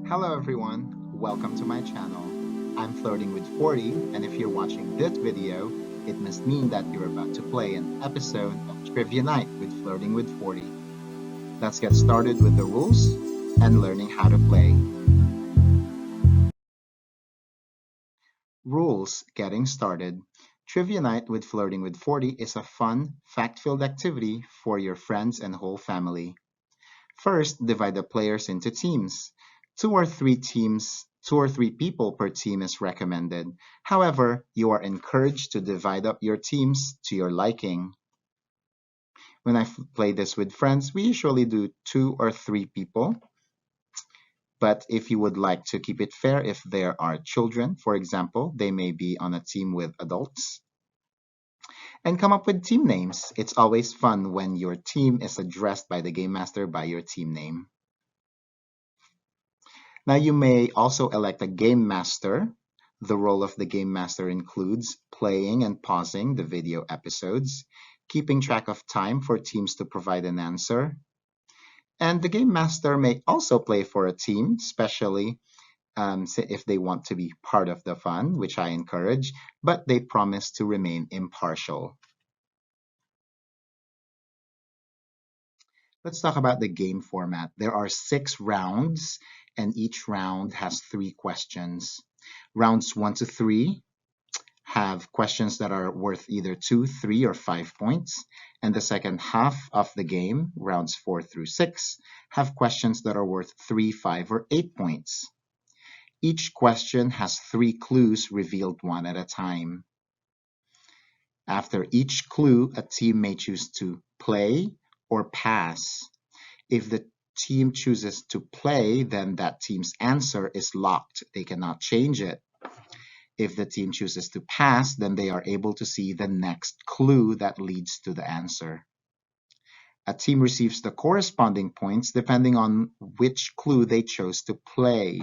Hello everyone, welcome to my channel. I'm Flirting with 40, and if you're watching this video, it must mean that you're about to play an episode of Trivia Night with Flirting with 40. Let's get started with the rules and learning how to play. Rules getting started. Trivia Night with Flirting with 40 is a fun, fact-filled activity for your friends and whole family. First, divide the players into teams. Two or three people per team is recommended. However, you are encouraged to divide up your teams to your liking. When I play this with friends, we usually do 2 or 3 people. But if you would like to keep it fair, if there are children, for example, they may be on a team with adults. And come up with team names. It's always fun when your team is addressed by the game master by your team name. Now you may also elect a game master. The role of the game master includes playing and pausing the video episodes, keeping track of time for teams to provide an answer. And the game master may also play for a team, especially if they want to be part of the fun, which I encourage, but they promise to remain impartial. Let's talk about the game format. There are 6 rounds, and each round has 3 questions. Rounds 1 to 3 have questions that are worth either 2, 3, or 5 points. And the second half of the game, rounds 4 through 6, have questions that are worth 3, 5, or 8 points. Each question has 3 clues revealed one at a time. After each clue, a team may choose to play or pass. If the team chooses to play, then that team's answer is locked. They cannot change it. If the team chooses to pass, then they are able to see the next clue that leads to the answer. A team receives the corresponding points depending on which clue they chose to play.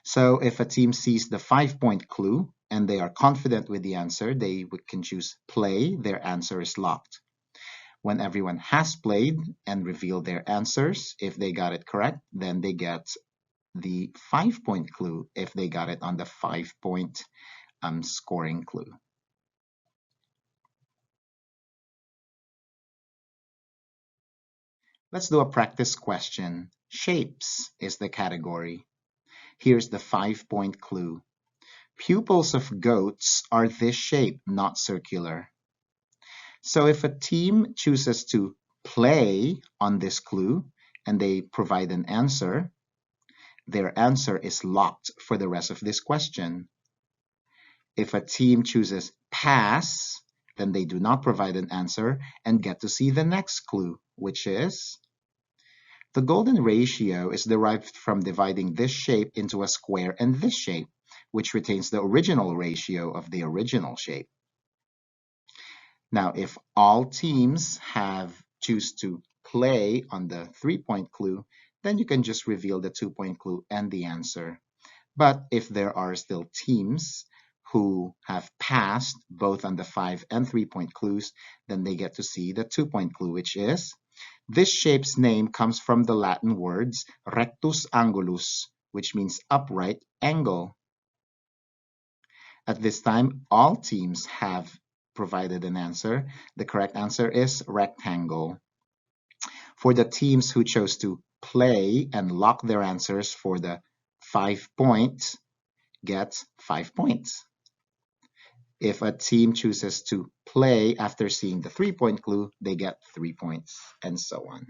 So if a team sees the 5-point clue and they are confident with the answer, they can choose play. Their answer is locked. When everyone has played and revealed their answers, if they got it correct, then they get the 5-point clue if they got it on the 5-point scoring clue. Let's do a practice question. Shapes is the category. Here's the 5-point clue. Pupils of goats are this shape, not circular. So if a team chooses to play on this clue and they provide an answer, their answer is locked for the rest of this question. If a team chooses pass, then they do not provide an answer and get to see the next clue, which is the golden ratio is derived from dividing this shape into a square and this shape, which retains the original ratio of the original shape. Now, if all teams choose to play on the 3-point clue, then you can just reveal the 2-point clue and the answer. But if there are still teams who have passed both on the 5 and 3-point clues, then they get to see the 2-point clue, which is this shape's name comes from the Latin words rectus angulus, which means upright angle. At this time, all teams have provided an answer. The correct answer is rectangle. For the teams who chose to play and lock their answers for the 5 points, get 5 points. If a team chooses to play after seeing the 3-point clue, they get 3 points, and so on.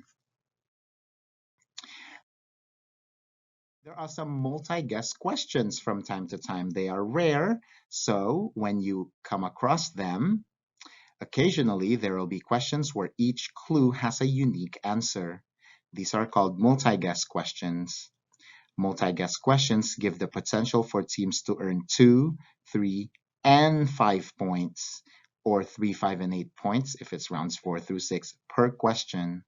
There are some multi-guest questions from time to time. They are rare, so when you come across them, occasionally there will be questions where each clue has a unique answer. These are called multi-guest questions. Multi-guest questions give the potential for teams to earn 2, 3, and 5 points, or 3, 5, and 8 points if it's rounds 4 through 6 per question.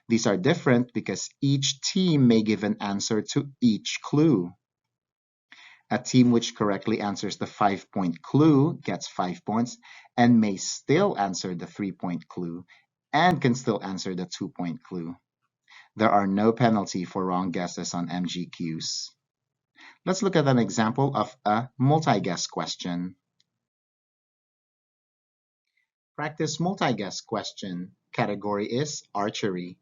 These are different because each team may give an answer to each clue. A team which correctly answers the 5-point clue gets 5 points and may still answer the 3-point clue and can still answer the 2-point clue. There are no penalty for wrong guesses on MGQs. Let's look at an example of a multi-guess question. Practice multi-guess question. Category is archery.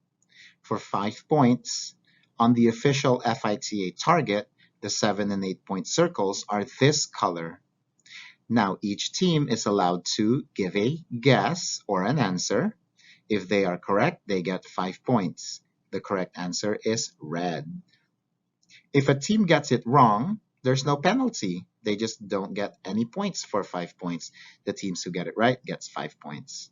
For 5 points, on the official FITA target, the 7 and 8-point circles are this color. Now, each team is allowed to give a guess or an answer. If they are correct, they get 5 points. The correct answer is red. If a team gets it wrong, there's no penalty. They just don't get any points for 5 points. The teams who get it right gets 5 points.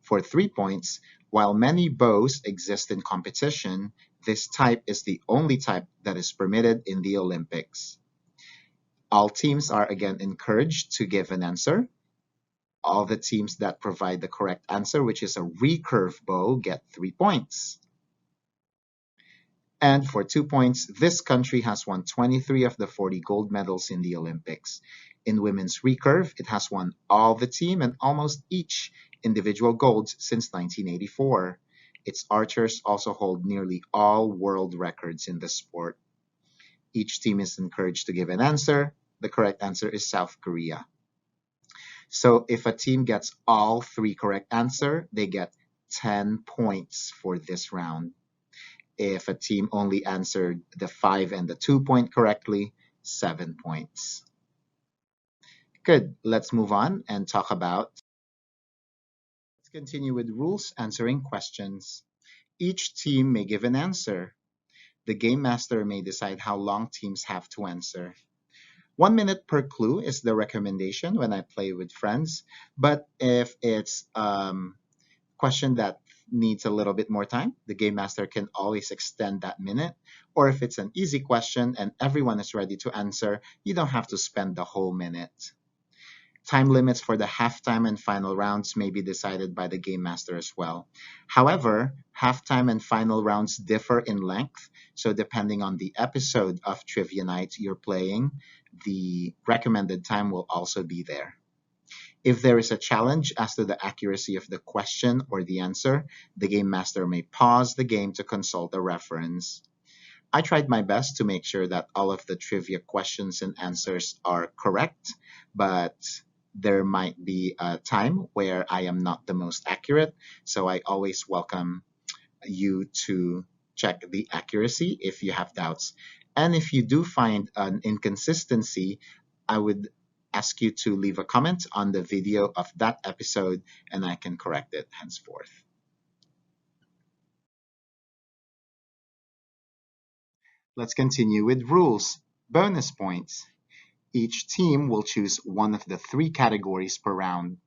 For 3 points, while many bows exist in competition, this type is the only type that is permitted in the Olympics. All teams are again encouraged to give an answer. All the teams that provide the correct answer, which is a recurve bow, get 3 points. And for 2 points, this country has won 23 of the 40 gold medals in the Olympics. In women's recurve, it has won all the team and almost each individual golds since 1984. Its archers also hold nearly all world records in the sport. Each team is encouraged to give an answer. The correct answer is South Korea. So if a team gets all 3 correct answers, they get 10 points for this round. If a team only answered the 5 and the 2-point correctly, 7 points. Good. Let's move on and talk about. Let's continue with rules answering questions. Each team may give an answer. The game master may decide how long teams have to answer. 1 minute per clue is the recommendation when I play with friends. But if it's question that needs a little bit more time, the game master can always extend that minute. Or if it's an easy question and everyone is ready to answer, you don't have to spend the whole minute. Time limits for the halftime and final rounds may be decided by the game master as well. However, halftime and final rounds differ in length, so depending on the episode of Trivia Night you're playing, the recommended time will also be there. If there is a challenge as to the accuracy of the question or the answer, the game master may pause the game to consult a reference. I tried my best to make sure that all of the trivia questions and answers are correct, but there might be a time where I am not the most accurate, so I always welcome you to check the accuracy if you have doubts. And if you do find an inconsistency, I would ask you to leave a comment on the video of that episode and I can correct it henceforth. Let's continue with rules. Bonus points. Each team will choose one of the 3 categories per round.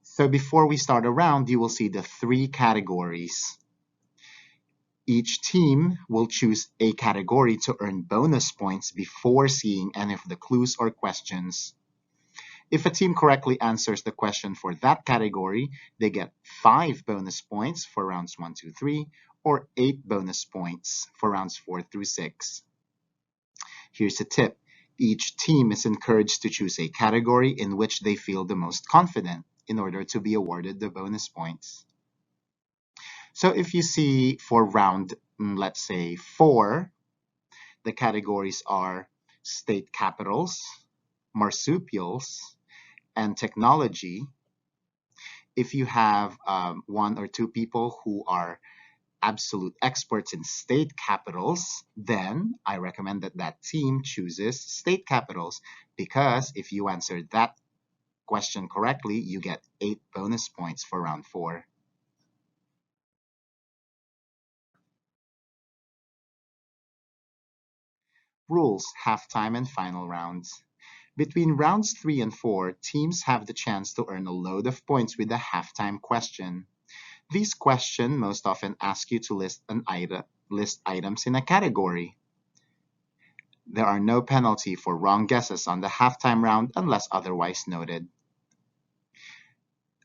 So before we start a round, you will see the 3 categories. Each team will choose a category to earn bonus points before seeing any of the clues or questions. If a team correctly answers the question for that category, they get 5 bonus points for rounds 1, 2, 3, or 8 bonus points for rounds 4 through 6. Here's a tip. Each team is encouraged to choose a category in which they feel the most confident in order to be awarded the bonus points. So if you see for round, let's say 4, the categories are state capitals, marsupials, and technology. If you have 1 or 2 people who are absolute experts in state capitals, then I recommend that that team chooses state capitals, because if you answer that question correctly, you get 8 bonus points for round 4. Rules, halftime and final rounds. Between rounds 3 and 4, teams have the chance to earn a load of points with a halftime question. These questions most often ask you to list items in a category. There are no penalty for wrong guesses on the halftime round unless otherwise noted.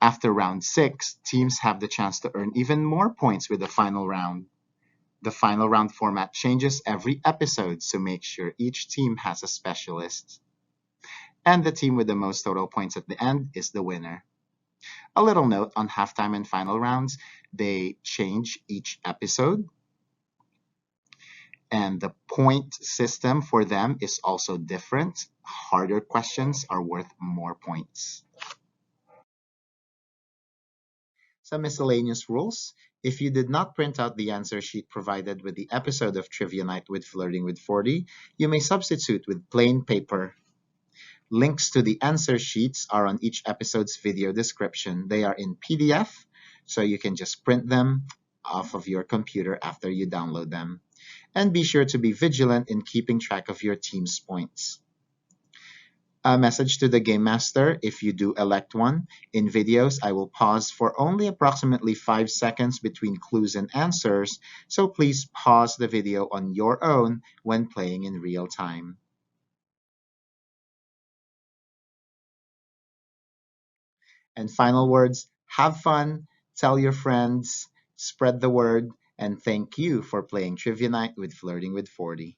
After round 6, teams have the chance to earn even more points with the final round. The final round format changes every episode, so make sure each team has a specialist. And the team with the most total points at the end is the winner. A little note on halftime and final rounds, they change each episode. And the point system for them is also different. Harder questions are worth more points. Some miscellaneous rules. If you did not print out the answer sheet provided with the episode of Trivia Night with Flirting with 40, you may substitute with plain paper. Links to the answer sheets are on each episode's video description. They are in PDF, so you can just print them off of your computer after you download them. And be sure to be vigilant in keeping track of your team's points. A message to the game master: if you do elect one. In videos, I will pause for only approximately 5 seconds between clues and answers, so please pause the video on your own when playing in real time. And final words: have fun, tell your friends, spread the word, and thank you for playing Trivia Night with Flirting with 40.